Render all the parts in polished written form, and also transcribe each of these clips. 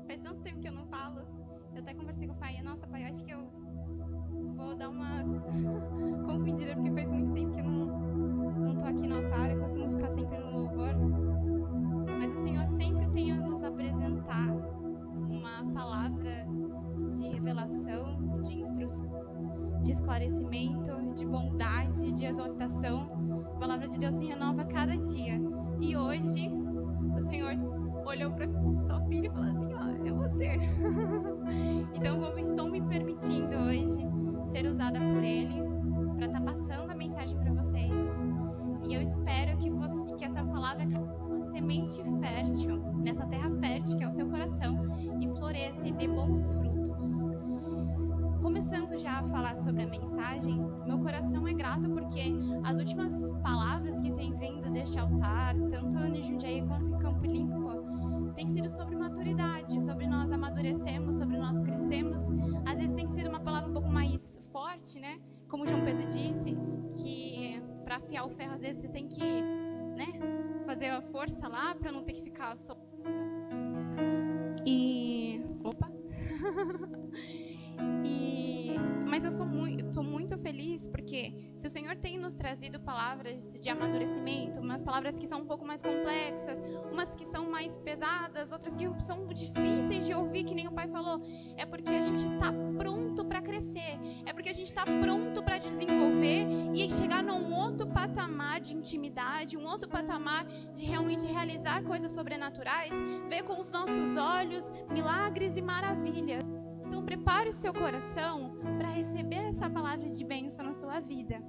Faz tanto tempo que eu não falo. Eu até conversei com o pai. Nossa, pai, eu acho que eu vou dar umas confundidas, porque faz muito tempo que eu não tô aqui no altar. Eu costumo ficar sempre no louvor. Mas o Senhor sempre tem a nos apresentar uma palavra de revelação, de instrução, de esclarecimento, de bondade, de exortação. A palavra de Deus se renova a cada dia. E hoje, o Senhor olhou para sua filha e falou assim, ó, é você. Então, eu estou me permitindo hoje ser usada por Ele para estar passando a mensagem para vocês. E eu espero que essa palavra caia uma semente fértil, nessa terra fértil que é o seu coração, e floresça e dê bons frutos. Começando já a falar sobre a mensagem, meu coração é grato porque as últimas palavras que têm vindo deste altar, tanto em Jundiaí quanto em Campo Limpo, tem sido sobre maturidade, sobre nós amadurecemos, sobre nós crescemos. Às vezes tem sido uma palavra um pouco mais forte, né? Como o João Pedro disse, que para afiar o ferro, às vezes você tem que, né, fazer a força lá para não ter que ficar soltando. Mas eu estou muito feliz porque se o Senhor tem nos trazido palavras de amadurecimento, umas palavras que são um pouco mais complexas, umas que são mais pesadas, outras que são difíceis de ouvir, que nem o pai falou, é porque a gente está pronto para crescer, é porque a gente está pronto para desenvolver e chegar num outro patamar de intimidade, um outro patamar de realmente realizar coisas sobrenaturais, ver com os nossos olhos milagres e maravilhas. Então, prepare o seu coração para receber essa palavra de bênção na sua vida.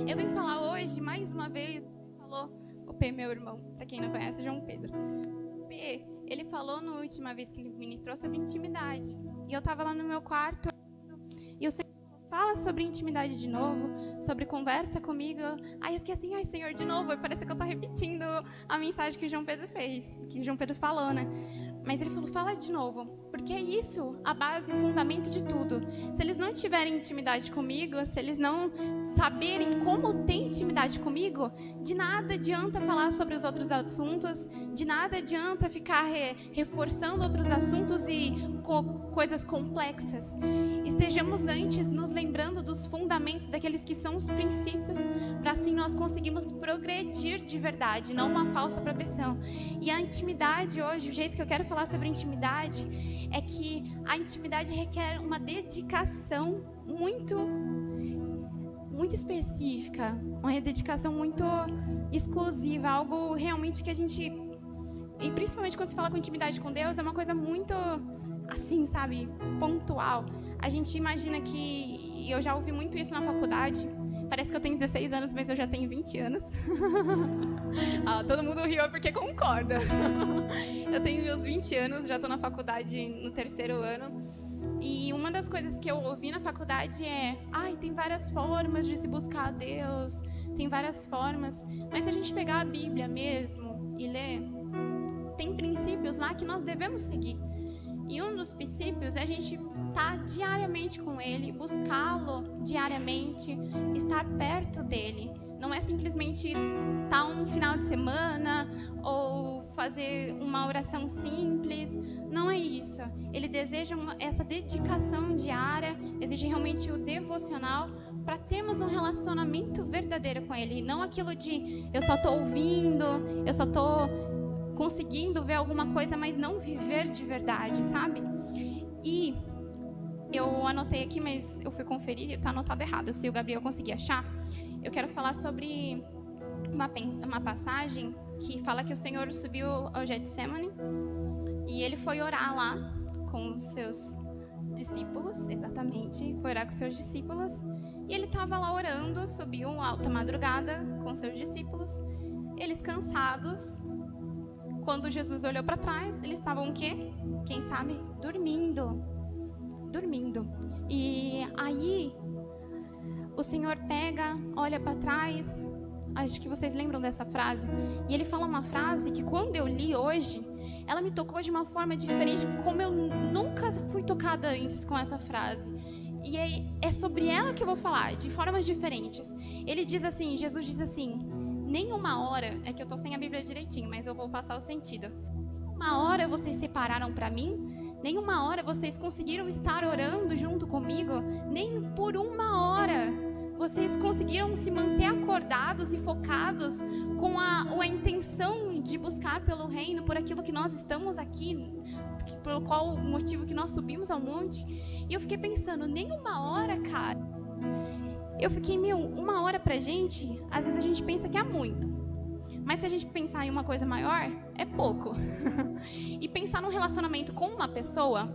Eu vim falar hoje, mais uma vez, falou o P, meu irmão, para quem não conhece, João Pedro. O P, ele falou na última vez que ele ministrou sobre intimidade. E eu estava lá no meu quarto, e o Senhor fala sobre intimidade de novo, sobre conversa comigo. Aí eu fiquei assim, ai Senhor, de novo, parece que eu estou repetindo a mensagem que o João Pedro fez, que o João Pedro falou, né? Mas ele falou, fala de novo, porque é isso a base e o fundamento de tudo. Se eles não tiverem intimidade comigo, se eles não saberem como ter intimidade comigo, de nada adianta falar sobre os outros assuntos, de nada adianta ficar reforçando outros assuntos e coisas complexas. Estejamos antes nos lembrando dos fundamentos, daqueles que são os princípios, para assim nós conseguirmos progredir de verdade, não uma falsa progressão. E a intimidade hoje, o jeito que eu quero falar sobre intimidade é que a intimidade requer uma dedicação muito específica, uma dedicação muito exclusiva, algo realmente que a gente, e principalmente quando se fala com intimidade com Deus, é uma coisa muito assim, sabe, pontual. A gente imagina que, eu já ouvi muito isso na faculdade, parece que eu tenho 16 anos, mas eu já tenho 20 anos. Todo mundo riu porque concorda. Eu tenho meus 20 anos, já estou na faculdade no 3º ano. E uma das coisas que eu ouvi na faculdade é, tem várias formas de se buscar a Deus, tem várias formas. Mas se a gente pegar a Bíblia mesmo e ler, tem princípios lá que nós devemos seguir. E um dos princípios é a gente estar diariamente com Ele, buscá-lo diariamente, estar perto dEle. Não é simplesmente estar um final de semana ou fazer uma oração simples. Não é isso. Ele deseja essa dedicação diária, exige realmente o devocional para termos um relacionamento verdadeiro com Ele. Não aquilo de eu só estou ouvindo, eu só estou conseguindo ver alguma coisa, mas não viver de verdade, sabe? E eu anotei aqui, mas eu fui conferir e está anotado errado. Se o Gabriel conseguir achar, eu quero falar sobre uma passagem que fala que o Senhor subiu ao Getsemane e ele foi orar lá com os seus discípulos, exatamente, foi orar com os seus discípulos, e ele estava lá orando, subiu uma alta madrugada com os seus discípulos, eles cansados. Quando Jesus olhou para trás, eles estavam o quê? Quem sabe? Dormindo. E aí, o Senhor pega, olha para trás, acho que vocês lembram dessa frase, e ele fala uma frase que quando eu li hoje, ela me tocou de uma forma diferente, como eu nunca fui tocada antes com essa frase. E é sobre ela que eu vou falar, de formas diferentes. Ele diz assim, Jesus diz assim, nenhuma hora, é que eu tô sem a Bíblia direitinho, mas eu vou passar o sentido. uma hora vocês separaram para mim, nenhuma hora vocês conseguiram estar orando junto comigo, nem por uma hora vocês conseguiram se manter acordados e focados com a intenção de buscar pelo reino, por aquilo que nós estamos aqui, pelo qual motivo que nós subimos ao monte. E eu fiquei pensando, nem uma hora, cara. Eu fiquei, uma hora pra gente, às vezes a gente pensa que é muito. Mas se a gente pensar em uma coisa maior, é pouco. E pensar num relacionamento com uma pessoa,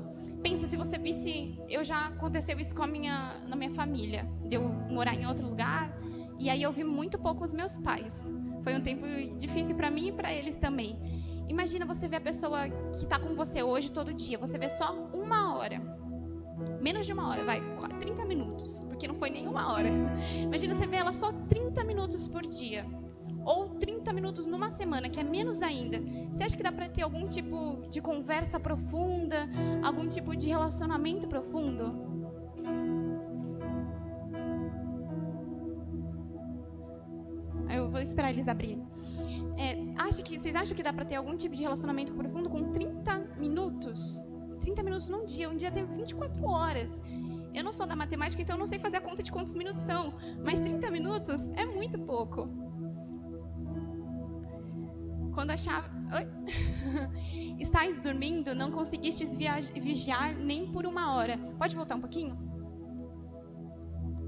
pensa se você visse, já aconteceu isso na minha família, de eu morar em outro lugar, e aí eu vi muito pouco os meus pais. Foi um tempo difícil para mim e para eles também. Imagina você ver a pessoa que está com você hoje todo dia, você vê só uma hora. Menos de uma hora, 30 minutos, porque não foi nem uma hora. Imagina você ver ela só 30 minutos por dia. Ou 30 minutos numa semana, que é menos ainda. Você acha que dá para ter algum tipo de conversa profunda, algum tipo de relacionamento profundo? Eu vou esperar eles abrirem. Vocês acham que dá para ter algum tipo de relacionamento profundo com 30 minutos? 30 minutos num dia. Um dia tem 24 horas. Eu não sou da matemática, então eu não sei fazer a conta de quantos minutos são. Mas 30 minutos é muito pouco. Quando achava... Estais dormindo, não conseguistes vigiar nem por uma hora. Pode voltar um pouquinho?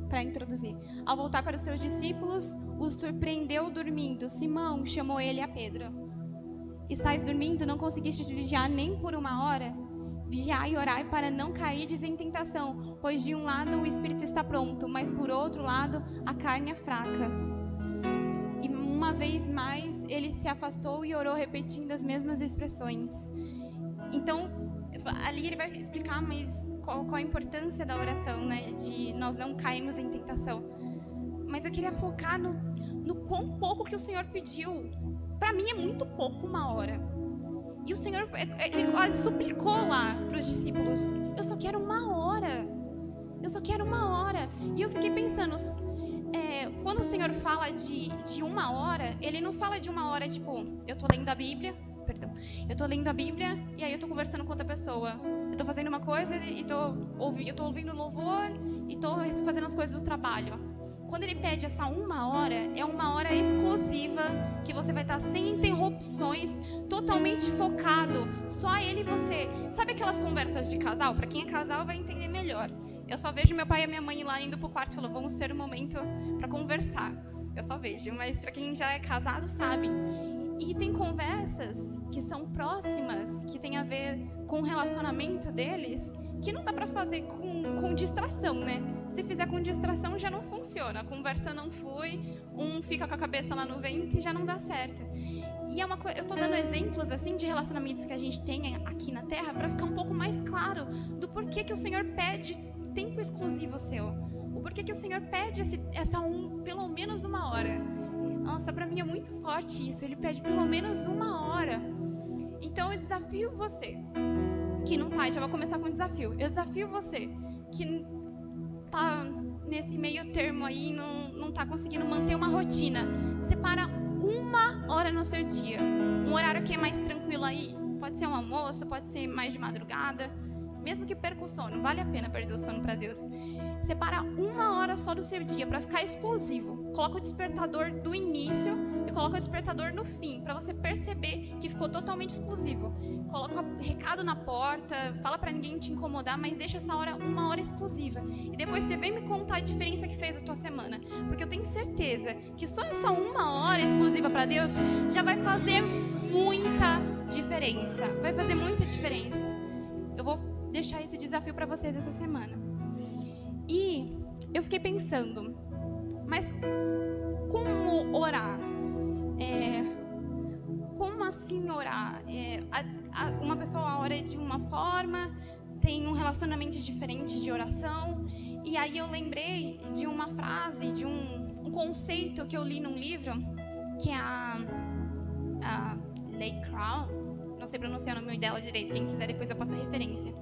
Para introduzir. Ao voltar para os seus discípulos, os surpreendeu dormindo. Simão chamou ele a Pedro. Estais dormindo, não conseguistes vigiar nem por uma hora? Vigiai e orai para não cairdes em tentação, pois de um lado o espírito está pronto, mas por outro lado a carne é fraca. E uma vez mais ele se afastou e orou repetindo as mesmas expressões. Então, ali ele vai explicar qual a importância da oração, né? De nós não cairmos em tentação. Mas eu queria focar no quão pouco que o Senhor pediu. Para mim é muito pouco uma hora. E o Senhor, ele quase suplicou lá para os discípulos: eu só quero uma hora. Eu só quero uma hora. E eu fiquei pensando, quando o Senhor fala de uma hora, ele não fala de uma hora tipo, eu tô lendo a Bíblia, e aí eu tô conversando com outra pessoa. Eu tô fazendo uma coisa e eu tô ouvindo louvor e tô fazendo as coisas do trabalho. Quando ele pede essa uma hora, é uma hora exclusiva, que você vai estar sem interrupções, totalmente focado, só ele e você. Sabe aquelas conversas de casal? Para quem é casal vai entender melhor. Eu só vejo meu pai e minha mãe lá indo pro quarto e falando, vamos ter um momento para conversar. Eu só vejo, mas para quem já é casado sabe. E tem conversas que são próximas, que tem a ver com o relacionamento deles, que não dá para fazer com distração, né? Se fizer com distração já não funciona, a conversa não flui, um fica com a cabeça lá no vento e já não dá certo. E eu tô dando exemplos assim de relacionamentos que a gente tem aqui na Terra para ficar um pouco mais claro do porquê que o Senhor pede tempo exclusivo seu. O porquê que o Senhor pede pelo menos uma hora. Nossa, para mim é muito forte isso, ele pede pelo menos uma hora. Então eu desafio você, que não tá, já vou começar com um desafio. Eu desafio você, que tá nesse meio termo aí, não tá conseguindo manter uma rotina. Separa uma hora no seu dia. Um horário que é mais tranquilo aí. Pode ser um almoço, pode ser mais de madrugada. Mesmo que perca o sono, vale a pena perder o sono para Deus. Separa uma hora só do seu dia para ficar exclusivo. Coloca o despertador do início e coloca o despertador no fim, para você perceber que ficou totalmente exclusivo. Coloca recado na porta, fala para ninguém te incomodar, mas deixa essa hora uma hora exclusiva. E depois você vem me contar a diferença que fez a tua semana. Porque eu tenho certeza que só essa uma hora exclusiva para Deus já vai fazer muita diferença. Vai fazer muita diferença. Eu vou deixar esse desafio para vocês essa semana. E eu fiquei pensando, mas como orar? Como assim orar? Uma pessoa ora de uma forma, tem um relacionamento diferente de oração. E aí eu lembrei de uma frase, de um conceito que eu li num livro, que é a Lay Crown, não sei pronunciar o nome dela direito, quem quiser depois eu passo a referência,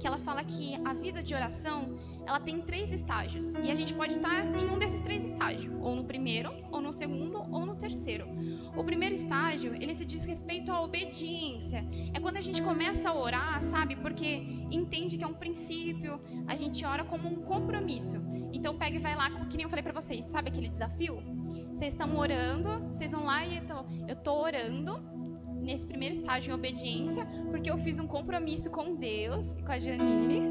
que ela fala que a vida de oração, ela tem 3 estágios. E a gente pode estar em um desses 3 estágios. Ou no primeiro, ou no segundo, ou no terceiro. O primeiro estágio, ele se diz respeito à obediência. É quando a gente começa a orar, sabe? Porque entende que é um princípio. A gente ora como um compromisso. Então pega e vai lá, que nem eu falei pra vocês. Sabe aquele desafio? Vocês estão orando, vocês vão lá e eu tô orando nesse primeiro estágio em obediência, porque eu fiz um compromisso com Deus e com a Janine.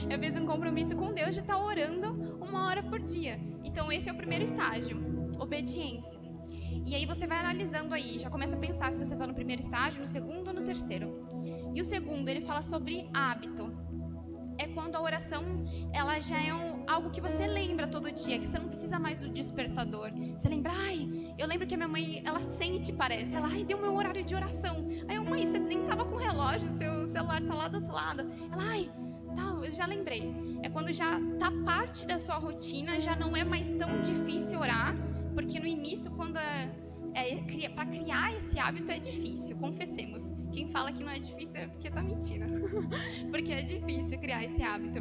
Eu fiz um compromisso com Deus de estar orando 1 hora por dia. Então esse é o primeiro estágio, obediência. E aí você vai analisando aí, já começa a pensar se você está no primeiro estágio, no segundo ou no terceiro. E o segundo, ele fala sobre hábito. É quando a oração, ela já é algo que você lembra todo dia, que você não precisa mais do despertador. Você lembra, eu lembro que a minha mãe, ela sente, parece, ela, deu meu horário de oração. Aí eu, mãe, você nem tava com o relógio, seu celular tá lá do outro lado. Ela, eu já lembrei. É quando já tá parte da sua rotina, já não é mais tão difícil orar, porque no início, quando para criar esse hábito é difícil, confessemos. Quem fala que não é difícil é porque tá mentindo. Porque é difícil criar esse hábito.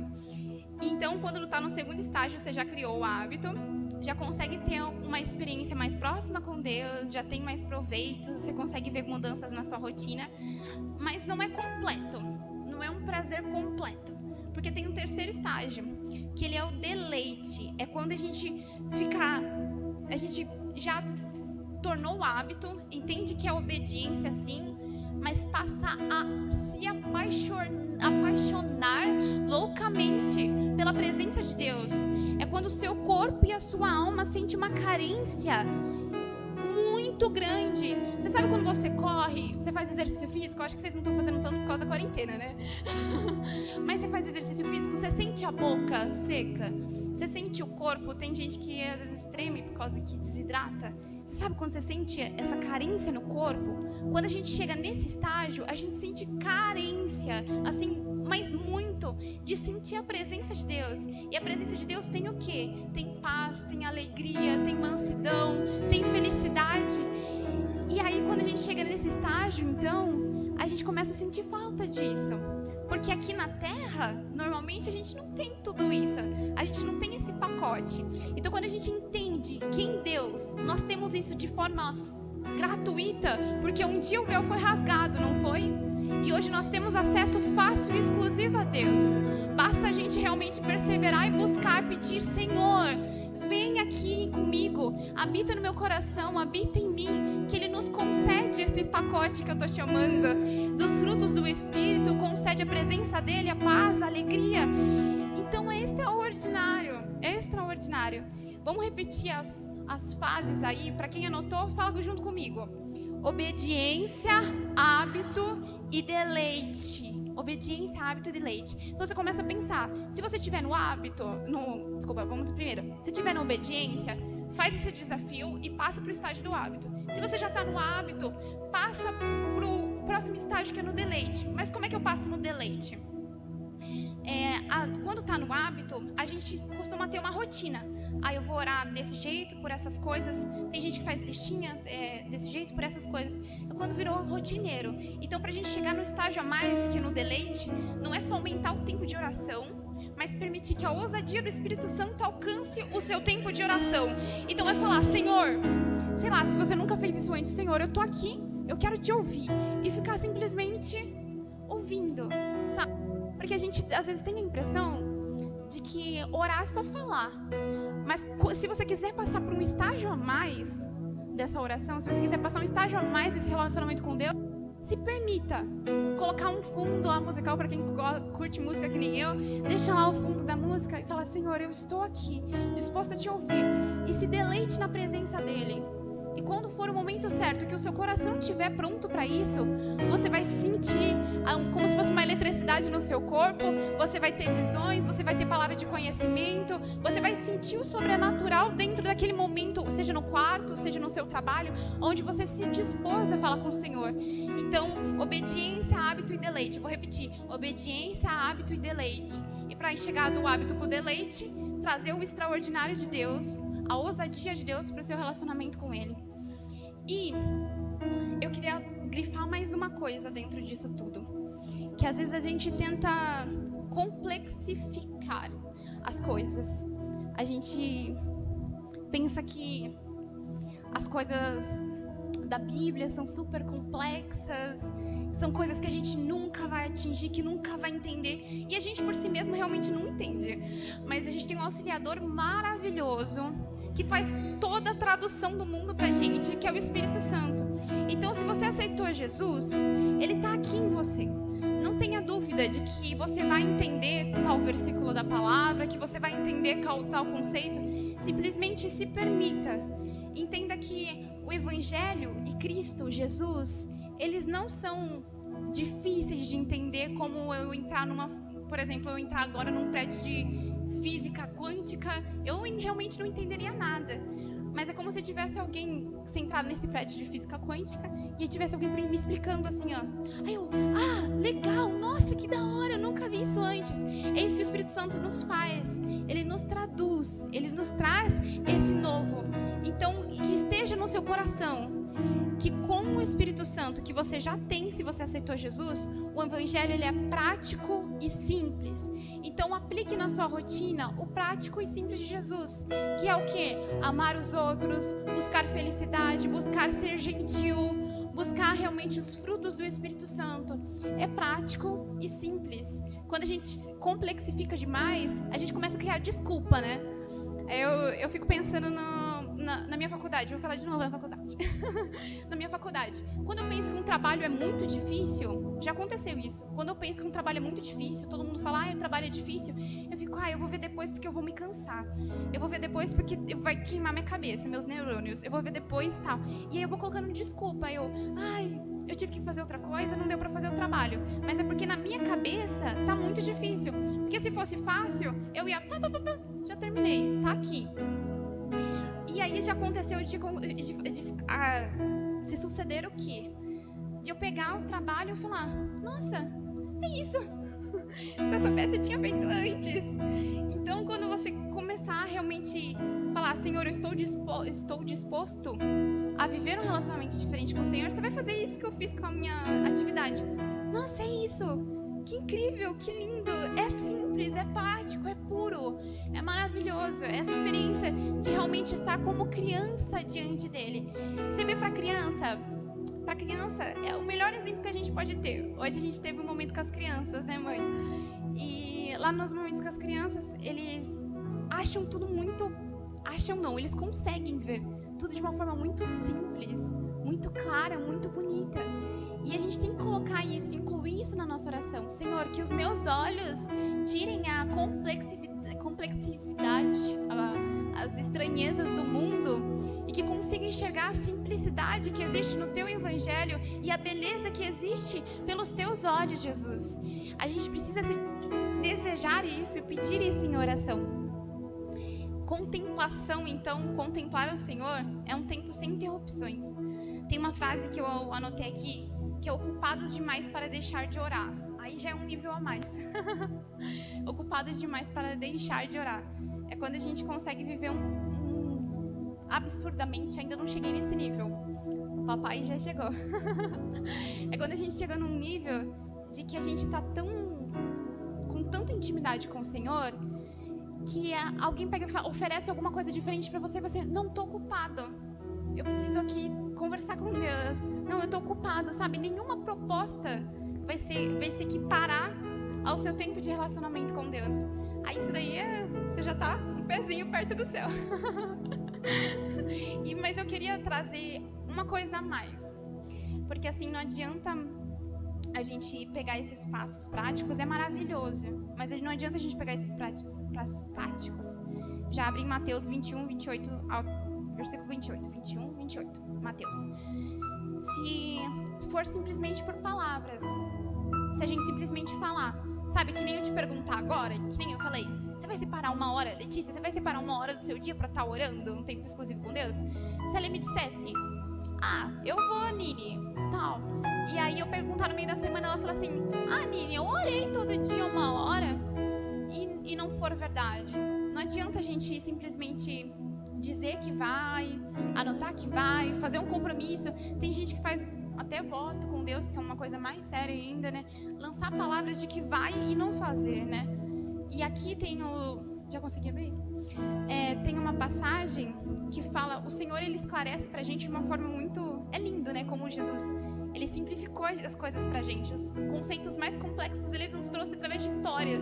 Então, quando tá no segundo estágio, você já criou o hábito, já consegue ter uma experiência mais próxima com Deus, já tem mais proveitos, você consegue ver mudanças na sua rotina, mas não é completo, não é um prazer completo. Porque tem um terceiro estágio, que ele é o deleite. É quando a gente já tornou o hábito, entende que é obediência sim, mas passa a se apaixonar loucamente pela presença de Deus. É quando o seu corpo e a sua alma sentem uma carência muito grande. Você sabe quando você corre, você faz exercício físico? Eu acho que vocês não estão fazendo tanto por causa da quarentena, né? Mas você faz exercício físico, você sente a boca seca, você sente o corpo. Tem gente que às vezes treme por causa que desidrata. Você sabe quando você sente essa carência no corpo? Quando a gente chega nesse estágio, a gente sente carência, assim, mas muito, de sentir a presença de Deus. E a presença de Deus tem o quê? Tem paz, tem alegria, tem mansidão, tem felicidade. E aí, quando a gente chega nesse estágio, então, a gente começa a sentir falta disso. Porque aqui na Terra, normalmente a gente não tem tudo isso. A gente não tem esse pacote. Então, quando a gente entende que em Deus nós temos isso de forma gratuita, porque um dia o véu foi rasgado, não foi? E hoje nós temos acesso fácil e exclusivo a Deus. Basta a gente realmente perseverar e buscar, pedir, Senhor, vem aqui comigo, habita no meu coração, habita em mim, que Ele nos concede esse pacote que eu estou chamando, dos frutos do Espírito, concede a presença dEle, a paz, a alegria. Então é extraordinário, é extraordinário. Vamos repetir as fases aí, para quem anotou, fala junto comigo. Obediência, hábito e deleite. Obediência, hábito e deleite. Então você começa a pensar, se você estiver no hábito, vamos primeiro. Se estiver na obediência, faz esse desafio e passa para o estágio do hábito. Se você já está no hábito, passa para o próximo estágio, que é no deleite. Mas como é que eu passo no deleite? Quando está no hábito, a gente costuma ter uma rotina. Eu vou orar desse jeito, por essas coisas. Tem gente que faz listinha desse jeito, por essas coisas. Quando virou rotineiro. Então, para a gente chegar no estágio a mais, que é no deleite, não é só aumentar o tempo de oração, mas permitir que a ousadia do Espírito Santo alcance o seu tempo de oração. Então, é falar, Senhor, sei lá, se você nunca fez isso antes, Senhor, eu tô aqui, eu quero te ouvir. E ficar simplesmente ouvindo, sabe? Porque a gente, às vezes, tem a impressão de que orar é só falar. Mas se você quiser passar por um estágio a mais dessa oração, se você quiser passar um estágio a mais desse relacionamento com Deus, se permita colocar um fundo lá musical, para quem curte música que nem eu, deixa lá o fundo da música e fala, Senhor, eu estou aqui, disposta a te ouvir, e se deleite na presença dEle. E quando for o momento certo, que o seu coração estiver pronto para isso, você vai sentir como se fosse uma eletricidade no seu corpo, você vai ter visões, você vai ter palavra de conhecimento, você vai sentir o sobrenatural dentro daquele momento, seja no quarto, seja no seu trabalho, onde você se dispôs a falar com o Senhor. Então, obediência, hábito e deleite. Vou repetir, obediência, hábito e deleite. E para chegar do hábito para o deleite, trazer o extraordinário de Deus, a ousadia de Deus para o seu relacionamento com Ele. E eu queria grifar mais uma coisa dentro disso tudo, que às vezes a gente tenta complexificar as coisas. A gente pensa que as coisas da Bíblia são super complexas, são coisas que a gente nunca vai atingir, que nunca vai entender, e a gente por si mesmo realmente não entende. Mas a gente tem um auxiliador maravilhoso que faz toda a tradução do mundo pra gente, que é o Espírito Santo. Então, se você aceitou Jesus, ele tá aqui em você. Não tenha dúvida de que você vai entender tal versículo da palavra, que você vai entender tal conceito. Simplesmente se permita. Entenda que o Evangelho e Cristo, Jesus, eles não são difíceis de entender, como eu entrar por exemplo, eu entrar agora num prédio de física quântica, eu realmente não entenderia nada. Mas é como se tivesse alguém, se entrar nesse prédio de física quântica, e tivesse alguém me explicando assim, ó. Aí eu, legal, nossa, que da hora, eu nunca vi isso antes. É isso que o Espírito Santo nos faz. Ele nos traduz, ele nos traz esse novo. Então, que esteja no seu coração que com o Espírito Santo, que você já tem se você aceitou Jesus, o Evangelho ele é prático e simples. Então aplique na sua rotina o prático e simples de Jesus, que é o quê? Amar os outros, buscar felicidade, buscar ser gentil, buscar realmente os frutos do Espírito Santo. É prático e simples. Quando a gente se complexifica demais, a gente começa a criar desculpa, né? Eu fico pensando na minha faculdade, vou falar de novo na faculdade. Na minha faculdade, quando eu penso que um trabalho é muito difícil, já aconteceu isso. Quando eu penso que um trabalho é muito difícil, todo mundo fala, o trabalho é difícil, eu fico, eu vou ver depois porque eu vou me cansar. Eu vou ver depois porque vai queimar minha cabeça, meus neurônios. Eu vou ver depois e tal. E aí eu vou colocando desculpa, eu tive que fazer outra coisa, não deu pra fazer o trabalho. Mas é porque na minha cabeça tá muito difícil. Porque se fosse fácil, eu ia, já terminei, tá aqui. E aí já aconteceu se suceder o quê? De eu pegar o trabalho e falar, nossa, é isso. Se eu soubesse, eu tinha feito antes. Então, quando você começar a realmente falar, Senhor, eu estou disposto a viver um relacionamento diferente com o Senhor, você vai fazer isso que eu fiz com a minha atividade. Nossa, é isso. Que incrível, que lindo. É simples, é prático, é puro, é maravilhoso. Essa experiência de realmente estar como criança diante dele. Você vê para criança é o melhor exemplo que a gente pode ter. Hoje a gente teve um momento com as crianças, né, mãe? E lá nos momentos com as crianças, eles acham tudo muito... eles conseguem ver tudo de uma forma muito simples, muito clara, muito bonita. E a gente tem que colocar isso, incluir isso na nossa oração. Senhor, que os meus olhos tirem a complexidade, as estranhezas do mundo, e que consiga enxergar a simplicidade que existe no Teu Evangelho e a beleza que existe pelos Teus olhos, Jesus. A gente precisa desejar isso e pedir isso em oração. Contemplação, então, contemplar o Senhor é um tempo sem interrupções. Tem uma frase que eu anotei aqui, que é ocupados demais para deixar de orar. Aí já é um nível a mais. Ocupados demais para deixar de orar. É quando a gente consegue viver absurdamente, ainda não cheguei nesse nível. O papai já chegou. É quando a gente chega num nível de que a gente está com tanta intimidade com o Senhor, que alguém pega e oferece alguma coisa diferente para você e você, não, tô ocupado. Eu preciso aqui conversar com Deus. Não, eu tô ocupado, sabe? Nenhuma proposta vai se equiparar ao seu tempo de relacionamento com Deus. Aí isso daí você já tá um pezinho perto do céu. Mas eu queria trazer uma coisa a mais. Porque assim, não adianta a gente pegar esses passos práticos, é maravilhoso. Mas não adianta a gente pegar esses passos práticos. Já abre em Mateus 21, 28, versículo 28. 21, 28. Mateus. Se for simplesmente por palavras, se a gente simplesmente falar, sabe, que nem eu te perguntar agora, que nem eu falei, você vai separar uma hora, Letícia, você vai separar uma hora do seu dia pra estar orando, um tempo exclusivo com Deus? Se ela me dissesse, eu vou, Nini, tal. E aí eu perguntar no meio da semana, ela fala assim, Nini, eu orei todo dia uma hora, e não for verdade. Não adianta a gente simplesmente dizer que vai, anotar que vai, fazer um compromisso. Tem gente que faz até voto com Deus, que é uma coisa mais séria ainda, né? Lançar palavras de que vai e não fazer, né? E aqui tem o... Já consegui abrir? Tem uma passagem que fala... O Senhor, Ele esclarece pra gente de uma forma muito... É lindo, né? Como Jesus... Ele simplificou as coisas pra gente. Os conceitos mais complexos Ele nos trouxe através de histórias.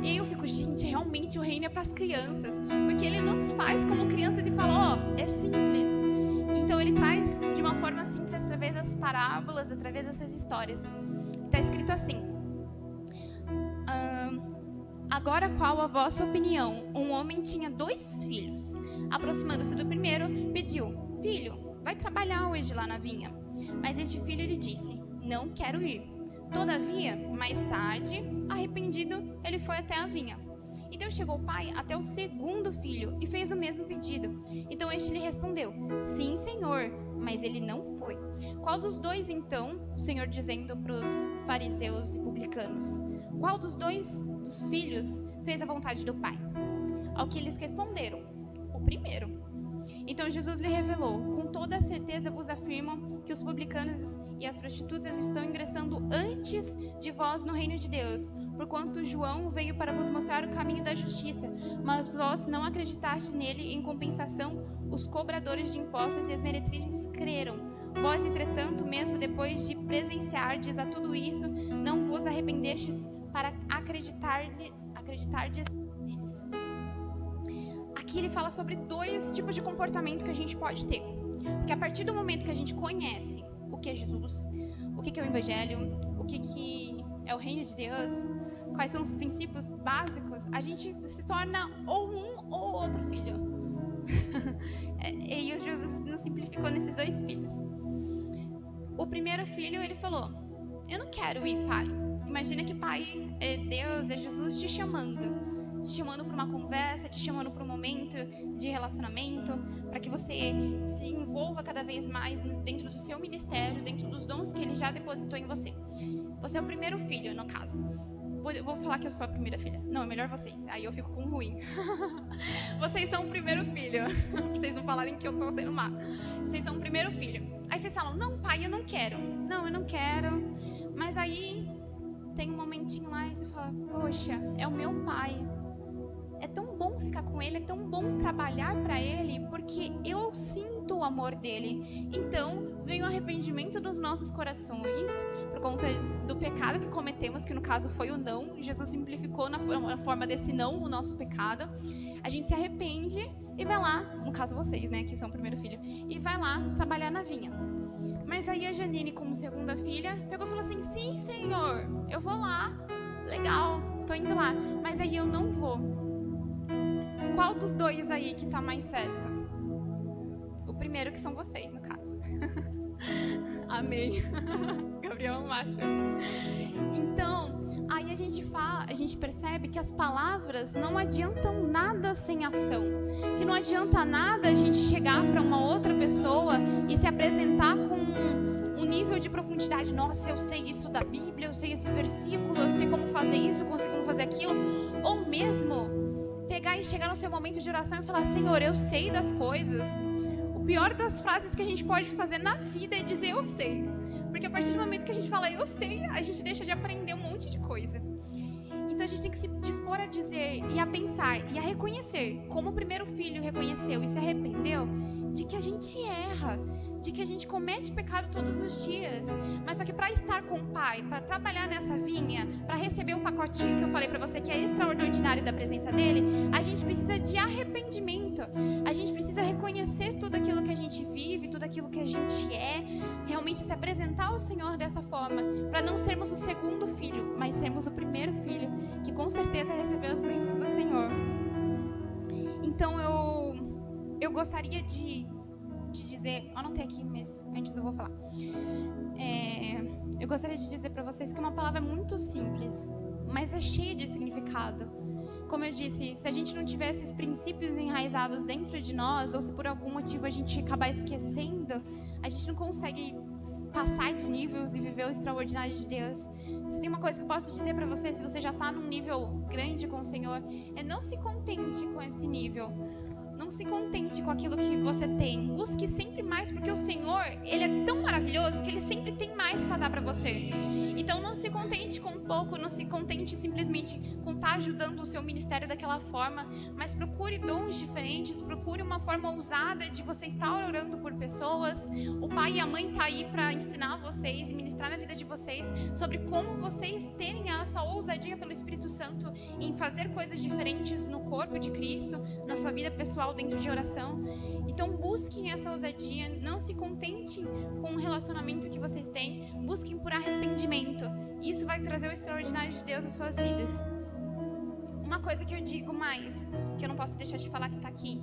E aí eu fico, gente, realmente o reino é pras crianças. Porque Ele nos faz como crianças e fala, é simples. Então Ele traz de uma forma simples através das parábolas, através dessas histórias. Está escrito assim: agora qual a vossa opinião? Um homem tinha 2 filhos. Aproximando-se do primeiro, pediu: filho, vai trabalhar hoje lá na vinha. Mas este filho lhe disse: não quero ir. Todavia, mais tarde, arrependido, ele foi até a vinha. Então chegou o pai até o segundo filho e fez o mesmo pedido. Então este lhe respondeu: sim, senhor, mas ele não foi. Qual dos 2, então, o Senhor dizendo para os fariseus e publicanos, qual dos 2 dos filhos fez a vontade do pai? Ao que eles responderam: o primeiro. Então Jesus lhe revelou: com toda a certeza vos afirmo que os publicanos e as prostitutas estão ingressando antes de vós no reino de Deus, porquanto João veio para vos mostrar o caminho da justiça, mas vós não acreditaste nele. Em compensação, os cobradores de impostos e as meretrizes creram. Vós, entretanto, mesmo depois de presenciardes a tudo isso, não vos arrependestes para acreditardes neles. Aqui ele fala sobre 2 tipos de comportamento que a gente pode ter. Porque a partir do momento que a gente conhece o que é Jesus, o que é o Evangelho, o que é o reino de Deus, quais são os princípios básicos, a gente se torna ou um ou outro filho. E Jesus nos simplificou nesses 2 filhos. O primeiro filho, ele falou: eu não quero ir, pai. Imagina que pai é Deus, é Jesus te chamando para uma conversa, te chamando para um momento de relacionamento, para que você se envolva cada vez mais dentro do seu ministério, dentro dos dons que Ele já depositou em você. Você é o primeiro filho, no caso. Vou falar que eu sou a primeira filha. Não, é melhor vocês. Aí eu fico com ruim. Vocês são o primeiro filho. Pra vocês não falarem que eu tô sendo má. Vocês são o primeiro filho. Aí vocês falam: não, pai, eu não quero. Não, eu não quero. Mas aí tem um momentinho lá e você fala: poxa, é o meu pai. É tão bom ficar com ele, é tão bom trabalhar para ele, porque eu sinto o amor dele. Então, vem o arrependimento dos nossos corações, por conta do pecado que cometemos, que no caso foi o não. Jesus simplificou na forma desse não o nosso pecado. A gente se arrepende e vai lá, no caso vocês, né, que são o primeiro filho, e vai lá trabalhar na vinha. Mas aí a Janine, como segunda filha, pegou e falou assim: sim, Senhor, eu vou lá, legal, tô indo lá, mas aí eu não vou. Qual dos 2 aí que tá mais certo? O primeiro, que são vocês, no caso. Amém. Gabriel Márcio. Então, aí a gente percebe que as palavras não adiantam nada sem ação. Que não adianta nada a gente chegar para uma outra pessoa e se apresentar com um nível de profundidade. Nossa, eu sei isso da Bíblia, eu sei esse versículo, eu sei como fazer isso, eu sei como fazer aquilo. Ou mesmo pegar e chegar no seu momento de oração e falar: Senhor, eu sei das coisas. O pior das frases que a gente pode fazer na vida é dizer eu sei. Porque a partir do momento que a gente fala eu sei, a gente deixa de aprender um monte de coisa. Então a gente tem que se dispor a dizer e a pensar e a reconhecer, como o primeiro filho reconheceu e se arrependeu, de que a gente erra, de que a gente comete pecado todos os dias. Mas só que para estar com o Pai, para trabalhar nessa vinha, para receber o pacotinho que eu falei para você, que é extraordinário da presença dele, a gente precisa de arrependimento. A gente precisa reconhecer tudo aquilo que a gente vive, tudo aquilo que a gente é, realmente se apresentar ao Senhor dessa forma, para não sermos o segundo filho, mas sermos o primeiro filho, que com certeza recebeu as bênçãos do Senhor. Então eu gostaria de dizer, eu anotei aqui, mas antes eu vou falar. Eu gostaria de dizer para vocês que é uma palavra muito simples, mas é cheia de significado. Como eu disse, se a gente não tiver esses princípios enraizados dentro de nós, ou se por algum motivo a gente acabar esquecendo, a gente não consegue passar de níveis e viver o extraordinário de Deus. Se tem uma coisa que eu posso dizer para você, se você já está num nível grande com o Senhor, é não se contente com esse nível. Não se contente com aquilo que você tem. Busque sempre mais, porque o Senhor, Ele é tão maravilhoso que Ele sempre tem mais para dar para você. Então não se contente com pouco, não se contente simplesmente com estar ajudando o seu ministério daquela forma, mas procure dons diferentes, procure uma forma ousada de você estar orando por pessoas. O pai e a mãe estão aí para ensinar vocês e ministrar na vida de vocês sobre como vocês terem essa ousadia pelo Espírito Santo em fazer coisas diferentes no corpo de Cristo, na sua vida pessoal dentro de oração. Então busquem essa ousadia, não se contentem com o relacionamento que vocês têm, busquem por arrependimento. E isso vai trazer o extraordinário de Deus às suas vidas. Uma coisa que eu digo mais, que eu não posso deixar de falar que está aqui,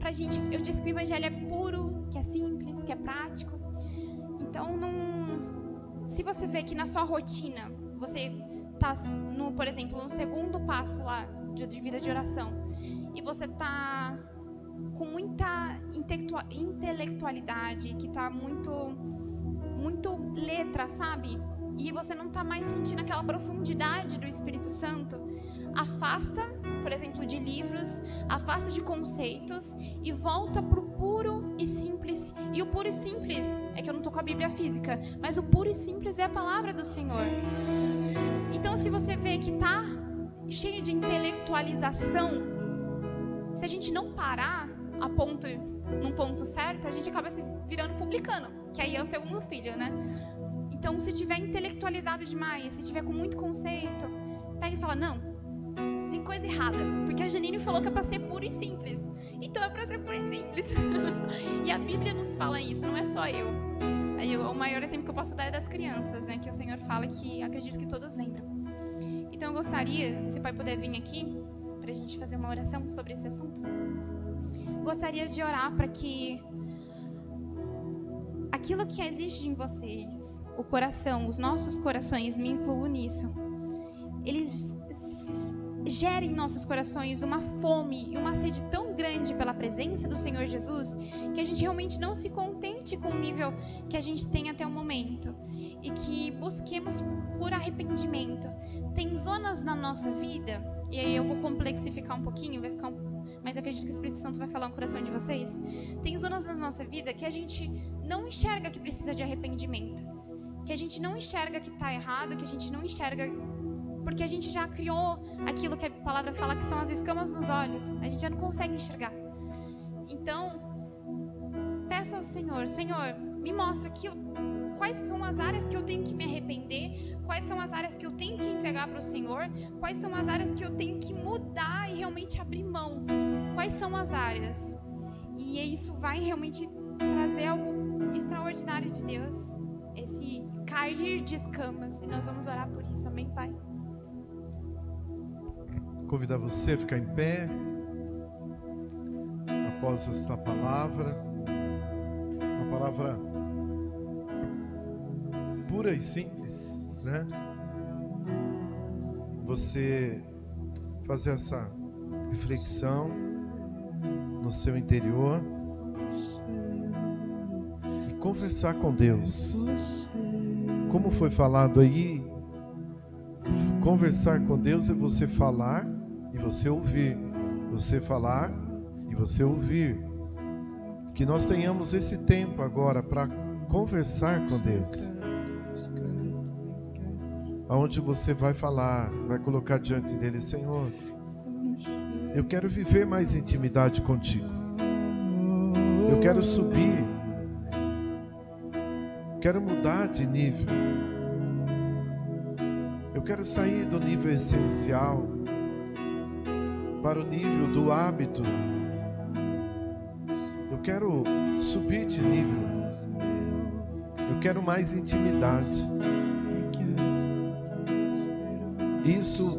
pra gente, eu disse que o evangelho é puro, que é simples, que é prático. Então, se você vê que na sua rotina, você está, por exemplo, no segundo passo lá de vida de oração, e você está com muita intelectualidade, que está muito letra, sabe? E você não está mais sentindo aquela profundidade do Espírito Santo, afasta, por exemplo, de livros, afasta de conceitos e volta pro puro e simples. E o puro e simples, é que eu não tô com a Bíblia física, mas o puro e simples é a palavra do Senhor. Então, se você vê que tá cheio de intelectualização, se a gente não parar num ponto certo, a gente acaba se virando publicano, que aí é o segundo filho, né? Então, se tiver intelectualizado demais, se tiver com muito conceito, pega e fala, não, tem coisa errada, porque a Janine falou que é para ser puro e simples, então é para ser puro e simples. E a Bíblia nos fala isso, não é só eu. Aí, o maior exemplo que eu posso dar é das crianças, né? Que o Senhor fala, que acredito que todos lembram. Então, eu gostaria, se o pai puder vir aqui, para a gente fazer uma oração sobre esse assunto. Gostaria de orar para que aquilo que existe em vocês, o coração, os nossos corações, me incluo nisso, eles gerem em nossos corações uma fome e uma sede tão grande pela presença do Senhor Jesus, que a gente realmente não se contente com o nível que a gente tem até o momento, e que busquemos por arrependimento. Tem zonas na nossa vida, e aí eu vou complexificar um pouquinho, mas eu acredito que o Espírito Santo vai falar no coração de vocês. Tem zonas na nossa vida que a gente não enxerga que precisa de arrependimento, que a gente não enxerga que está errado, que a gente não enxerga porque a gente já criou aquilo que a palavra fala que são as escamas nos olhos, a gente já não consegue enxergar. Então, peça ao Senhor, me mostra quais são as áreas que eu tenho que me arrepender, quais são as áreas que eu tenho que entregar para o Senhor, quais são as áreas que eu tenho que mudar e realmente abrir mão, quais são as áreas. E isso vai realmente trazer algo extraordinário de Deus, esse cair de escamas, e nós vamos orar por isso, amém, Pai? Convidar você a ficar em pé após esta palavra, uma palavra pura e simples, né? Você fazer essa reflexão no seu interior e conversar com Deus. Como foi falado aí, conversar com Deus é você falar e você ouvir, você falar e você ouvir. Que nós tenhamos esse tempo agora para conversar com Deus, aonde você vai falar, vai colocar diante dele: Senhor, eu quero viver mais intimidade contigo, eu quero subir, quero mudar de nível, eu quero sair do nível essencial para o nível do hábito. Eu quero subir de nível. Eu quero mais intimidade. Isso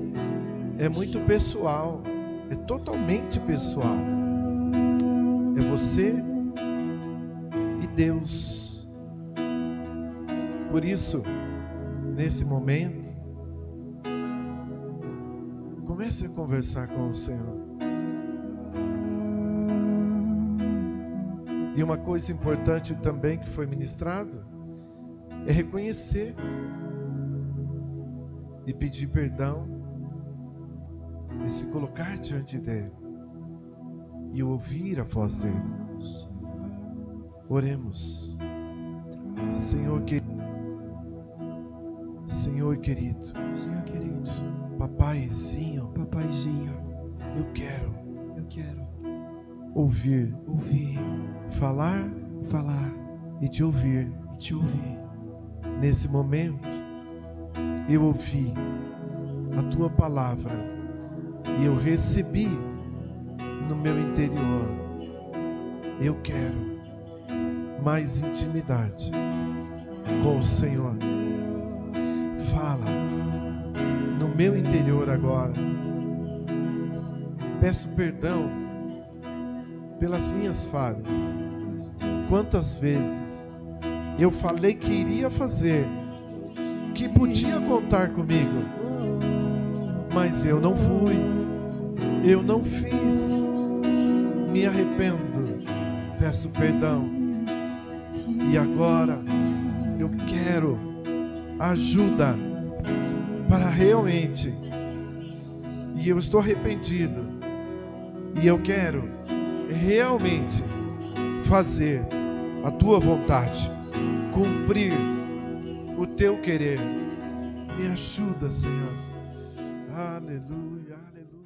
é muito pessoal. É totalmente pessoal. É você e Deus. Por isso, nesse momento, comece a conversar com o Senhor. E uma coisa importante também que foi ministrada é reconhecer e pedir perdão e se colocar diante dele. e ouvir a voz dele. Oremos. Senhor querido, Senhor querido, papaizinho, eu quero ouvir, falar e te ouvir. Nesse momento, eu ouvi a tua palavra e eu recebi no meu interior. Eu quero mais intimidade com o Senhor. Fala no meu interior agora. Peço perdão pelas minhas falhas. Quantas vezes eu falei que iria fazer, que podia contar comigo, mas eu não fui, eu não fiz. Me arrependo, peço perdão. E agora eu quero ajuda para realmente, e eu estou arrependido, e eu quero realmente fazer a tua vontade, cumprir o teu querer. Me ajuda, Senhor. Aleluia, aleluia.